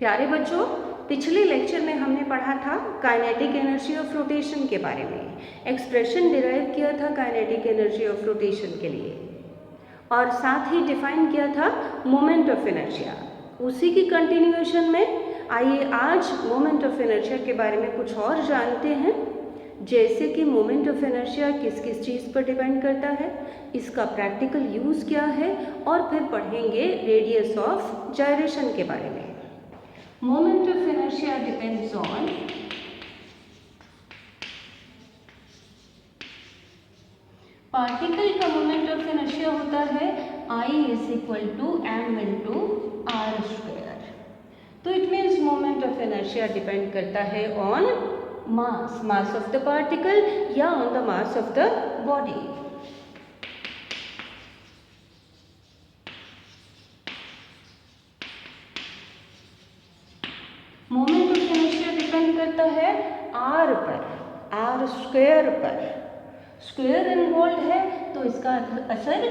प्यारे बच्चों, पिछले लेक्चर में हमने पढ़ा था काइनेटिक एनर्जी ऑफ रोटेशन के बारे में। एक्सप्रेशन डिराइव किया था काइनेटिक एनर्जी ऑफ रोटेशन के लिए और साथ ही डिफाइन किया था मोमेंट ऑफ इनर्शिया। उसी की कंटिन्यूएशन में आइए आज मोमेंट ऑफ इनर्शिया के बारे में कुछ और जानते हैं, जैसे कि मोमेंट ऑफ इनर्शिया किस किस चीज़ पर डिपेंड करता है, इसका प्रैक्टिकल यूज़ क्या है, और फिर पढ़ेंगे रेडियस ऑफ जायरेशन के बारे में। Moment of inertia depends on particle का मोमेंट ऑफ इनर्शिया होता है I is equal to M into R square. तो it means moment of inertia depend करता है on mass of the particle या on the mass of the body. Moment of inertia depend करता है R पर, R square पर। Square involve है तो इसका असर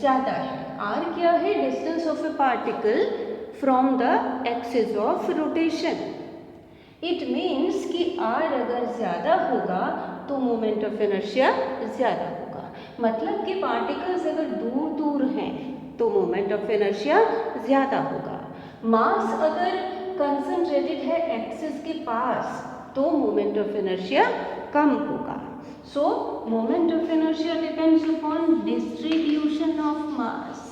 ज़्यादा है। आर क्या है? Distance of A particle from the axis of rotation. It means कि आर अगर ज़्यादा होगा तो मोमेंट ऑफ इनर्शिया ज़्यादा होगा। मतलब कि पार्टिकल्स अगर दूर दूर हैं तो मोमेंट ऑफ इनर्शिया ज़्यादा होगा। मास अगर कंसंट्रेटेड है एक्सिस के पास तो मोमेंट ऑफ इनर्शिया कम होगा। सो moment of inertia depends upon distribution of mass.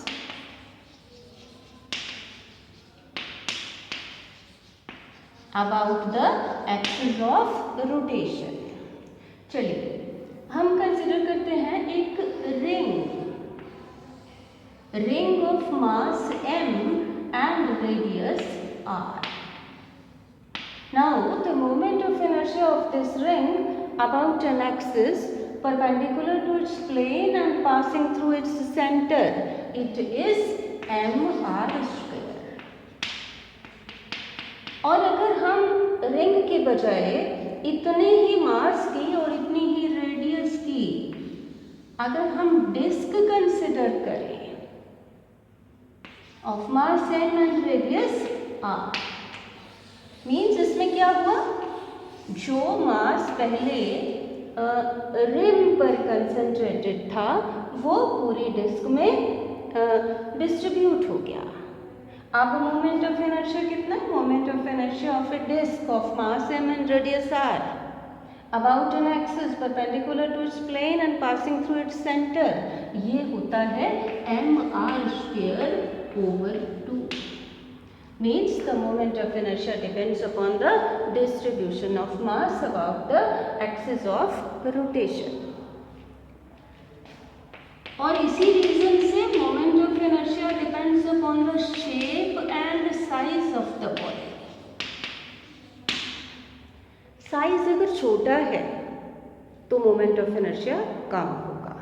About the axis of rotation. चलिए हम कंसिडर करते हैं एक ring of mass m and radius r. Now the moment of inertia of this ring about an axis perpendicular to its plane and passing through its center, it is mr square. और अगर हम ring के बजाय इतने ही मास की और इतनी ही radius की अगर हम डिस्क कंसिडर करें of mass m and radius r, means इसमें क्या हुआ, जो मास पहले रिम पर कंसंट्रेटेड था वो पूरी डिस्क में डिस्ट्रीब्यूट हो गया। अब मोमेंट ऑफ इनर्शिया कितना? Moment of inertia of a disc of mass m and radius r about an axis perpendicular to its plane and passing through its centre, ये होता है mr square over 2. Means the moment of inertia depends upon the distribution of mass about the axis of rotation. और इसी reason से moment of inertia depends upon the shape and size of the body. Size अगर छोटा है तो moment of inertia कम होगा।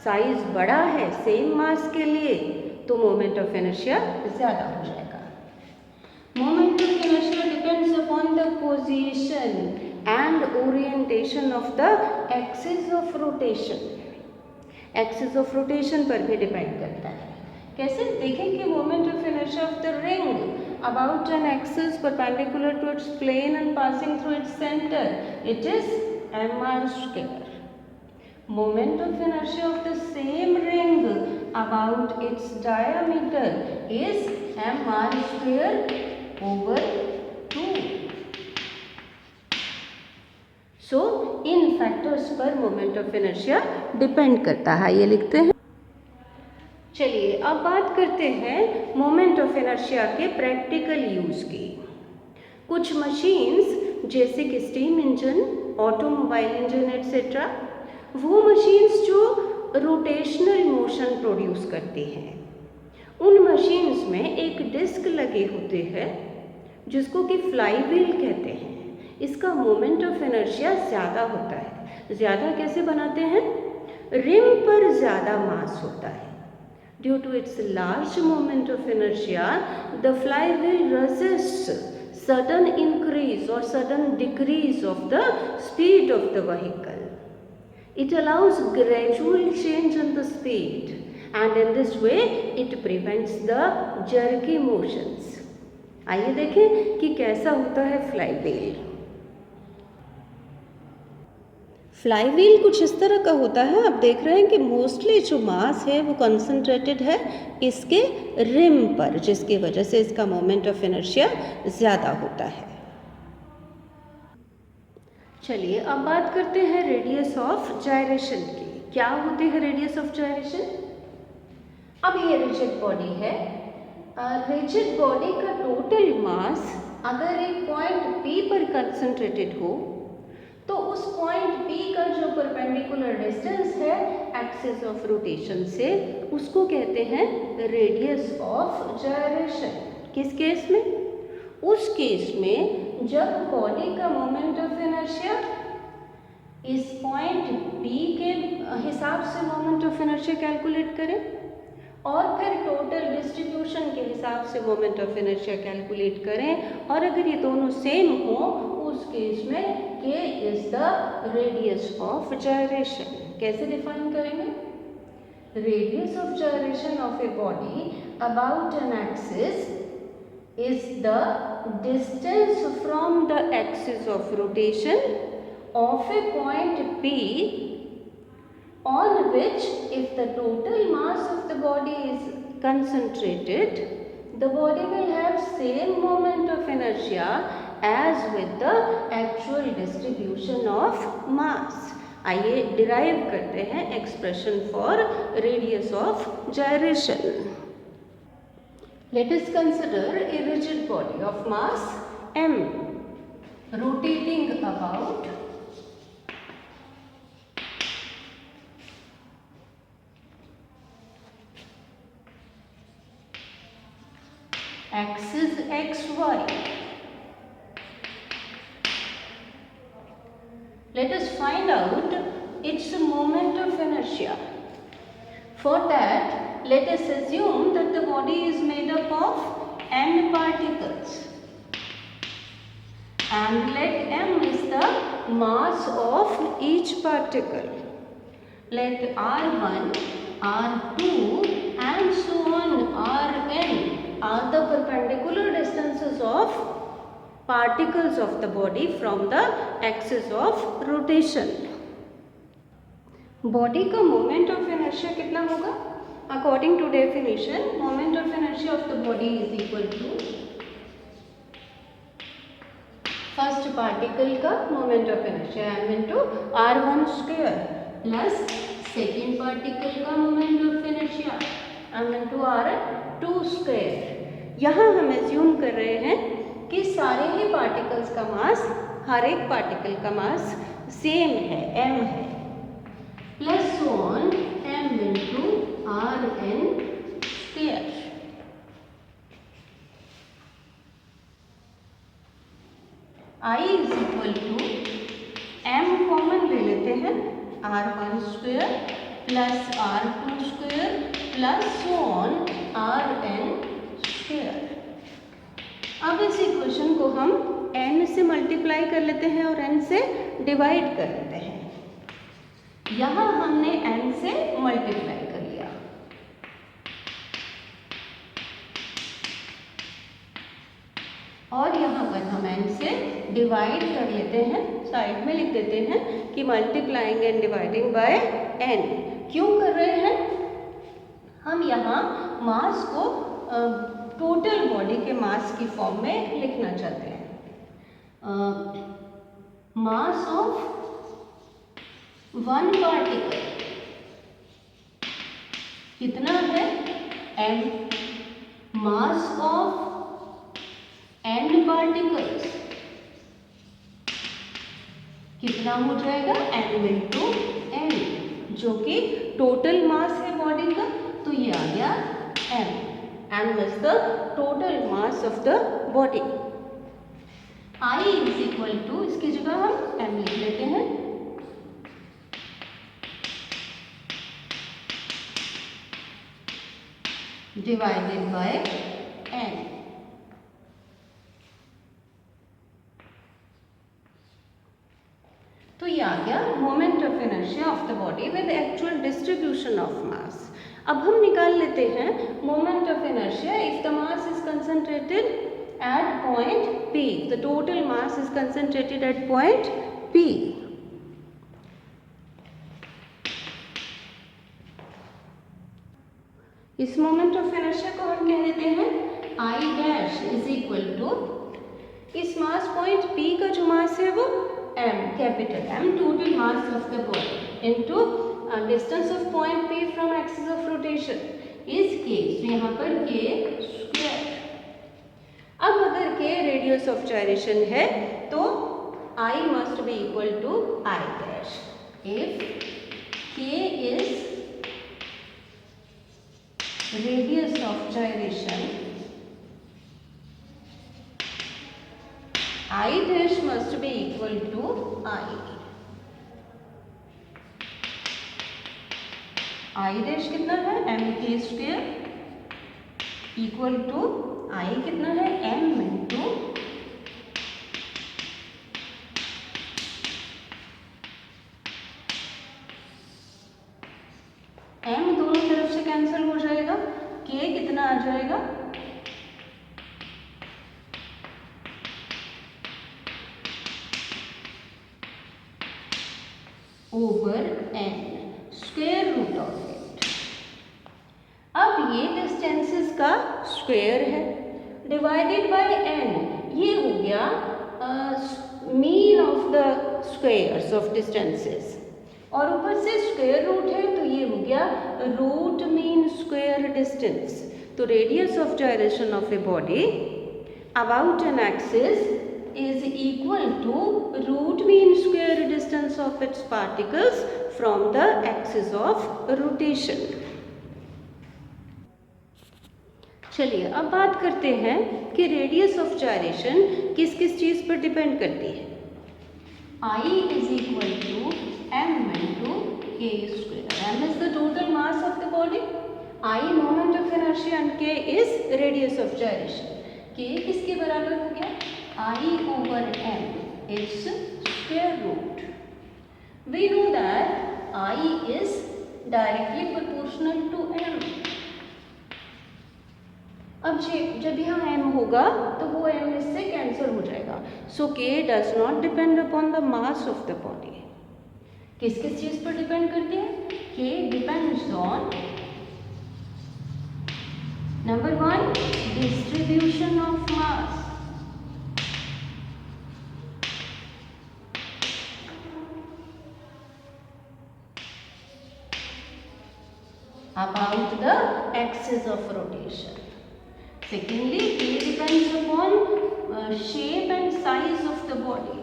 Size बड़ा है सेम मास के लिए तो मोमेंट ऑफ इनर्शिया ज़्यादा हो जाएगा। Moment of inertia depends upon the position and orientation of the axis of rotation. Axis of rotation पर भी डिपेंड करता है। कैसे? देखें कि moment of inertia of the ring about an axis perpendicular to its plane and passing through its centre, it is mr square. Moment of inertia of the same ring about its diameter is mr square over 2. So in factors पर moment of inertia depend करता है, ये लिखते हैं। चलिए अब बात करते हैं मोमेंट ऑफ इनर्शिया के प्रैक्टिकल यूज की। कुछ मशीन्स जैसे कि steam engine, automobile engine etcetera, वो मशीन्स जो रोटेशनल मोशन प्रोड्यूस करती हैं, उन मशीन्स में एक डिस्क लगे होते हैं जिसको कि फ्लाई व्हील कहते हैं। इसका मोमेंट ऑफ इनर्शिया ज़्यादा होता है। ज़्यादा कैसे बनाते हैं? रिम पर ज़्यादा मास होता है। Due to its large moment of inertia the fly wheel resists sudden increase or sudden decrease of the speed of the vehicle. It allows gradual change in the speed and in this way it prevents the jerky motions. आइए देखें कि कैसा होता है flywheel. Flywheel कुछ इस तरह का होता है। आप देख रहे हैं कि मोस्टली जो मास है वो कंसंट्रेटेड है इसके रिम पर, जिसकी वजह से इसका मोमेंट ऑफ इनर्शिया ज़्यादा होता है। चलिए अब बात करते हैं रेडियस ऑफ जायरेशन की। क्या होती है रेडियस ऑफ जायरेशन? अब ये रिजिड बॉडी है। रिजिड बॉडी का टोटल मास अगर एक पॉइंट P पर कंसंट्रेटेड हो तो उस पॉइंट P का जो परपेंडिकुलर डिस्टेंस है एक्सिस ऑफ रोटेशन से, उसको कहते हैं रेडियस ऑफ जायरेशन। किस केस में? उस केस में जब बॉडी का मोमेंट ऑफ इनर्शिया इस पॉइंट P के हिसाब से मोमेंट ऑफ इनर्शिया कैलकुलेट करें और फिर टोटल डिस्ट्रीब्यूशन के हिसाब से मोमेंट ऑफ इनर्शिया कैलकुलेट करें, और अगर ये दोनों सेम हो उस केस में K is the radius of gyration. कैसे डिफाइन करेंगे? Radius of gyration of a body about an axis is the distance from the axis of rotation of a point P on which if the total mass of the body is concentrated, the body will have same moment of inertia as with the actual distribution of mass. आइए derive करते हैं expression for radius of gyration. Let us consider a rigid body of mass m rotating about axis xy. Let us find out its moment of inertia. For that, let us assume that the body is made up of n particles and let m is the mass of each particle. Let r1, r2 and so on rn are the perpendicular distances of particles of the body from the axis of rotation. Body का moment of inertia कितना होगा? According to definition, moment of inertia of the body is equal to first particle का moment of inertia m into r1 square plus second particle का moment of inertia m into r2 square. यहाँ हम assume कर रहे हैं कि सारे ही particles का मास, हर एक पार्टिकल का मास सेम है, m है, plus on m into rn square. I is equal to m common ले लेते हैं, r1 square plus r2 square plus on rn square. अब इस इक्वेशन को हम n से मल्टीप्लाई कर लेते हैं और n से डिवाइड कर लेते हैं। यहाँ हमने n से मल्टीप्लाई कर लिया, और यहाँ पर हम n से डिवाइड कर लेते हैं। साइड में लिख देते हैं कि multiplying and dividing by n। क्यों कर रहे हैं? हम यहाँ मास को टोटल बॉडी के मास की फॉर्म में लिखना चाहते हैं। मास ऑफ वन पार्टिकल कितना है? m। Mass of n particles कितना हो जाएगा? m इंटू n, जो कि टोटल मास है बॉडी का, तो ये आ गया m। m is the total mass of the body. I is equal to, इसकी जगह हम m लिख लेते हैं, डिवाइडेड बाय n। तो ये आ गया moment of inertia of the body with actual distribution of mass. अब हम निकाल लेते हैं moment of inertia if the mass is concentrated at point P. The total mass is concentrated at point P. इस moment of inertia को हम कह देते हैं I dash is equal to, इस मास पॉइंट P का जो मास है वो m, capital M, total mass of the body into distance of point P from axis of rotation is k. तो यहाँ पर k स्क्वायर. अब अगर k रेडियस ऑफ gyration है तो I must be equal to I dash. If k is radius of gyration, I dash must be equal to I. I dash कितना है mk square equal to I कितना है m into m दोनों तरफ से cancel हो जाएगा, k कितना आ जाएगा over n square root of it. अब ये डिस्टेंसेस का स्क्वायर है डिवाइडेड बाय n. ये हो गया mean of the squares of distances, और ऊपर से स्क्वायर रूट है तो ये हो गया रूट मीन स्क्वायर डिस्टेंस. तो radius of gyration of a body about an axis is equal to root mean square distance of its particles from the axis of rotation. चलिए अब बात करते हैं कि रेडियस ऑफ gyration किस किस चीज़ पर डिपेंड करती है. I is equal to m into k square. M is the total mass of the body, I moment of inertia and k is radius of gyration. k किसके बराबर हो गया I over m, its square root. We know that I is directly proportional to m. अब जब यहाँ m होगा तो वो m इससे कैंसिल हो जाएगा. So k does not depend upon the mass of the body. किस किस चीज़ पर डिपेंड करती है? k depends on number 1 distribution of mass. About the axis of rotation. Secondly, k depends upon shape and size of the body.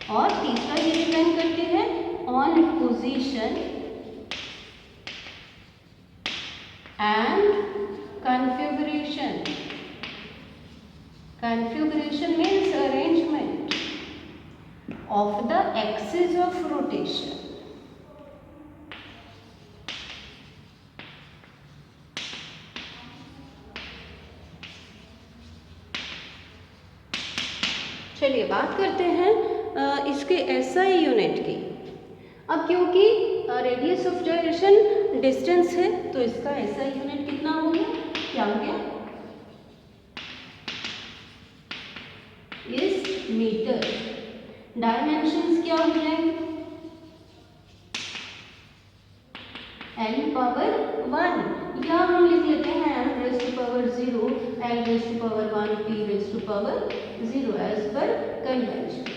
और तीसरा ये depend करते हैं on position and configuration. Configuration means arrangement of the axis of rotation. चलिए बात करते हैं इसके एसआई यूनिट की. अब क्योंकि रेडियस ऑफ gyration डिस्टेंस है तो इसका एसआई यूनिट कितना हो गया, क्या हो गया, इस मीटर. डायमेंशंस क्या हो जाएंगे, n पावर 1 या हम लिख लेते हैं m raise to power 0, l raise to power 1, p raise to power 0 as per convention.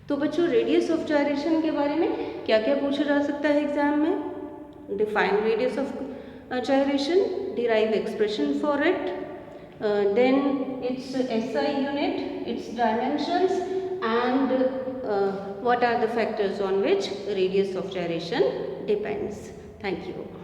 तो बच्चों रेडियस ऑफ gyration के बारे में क्या क्या पूछा जा सकता है एग्जाम में. Define radius of gyration, derive expression for it, then its SI unit, its dimensions, and what are the factors on which radius of gyration depends. Thank you.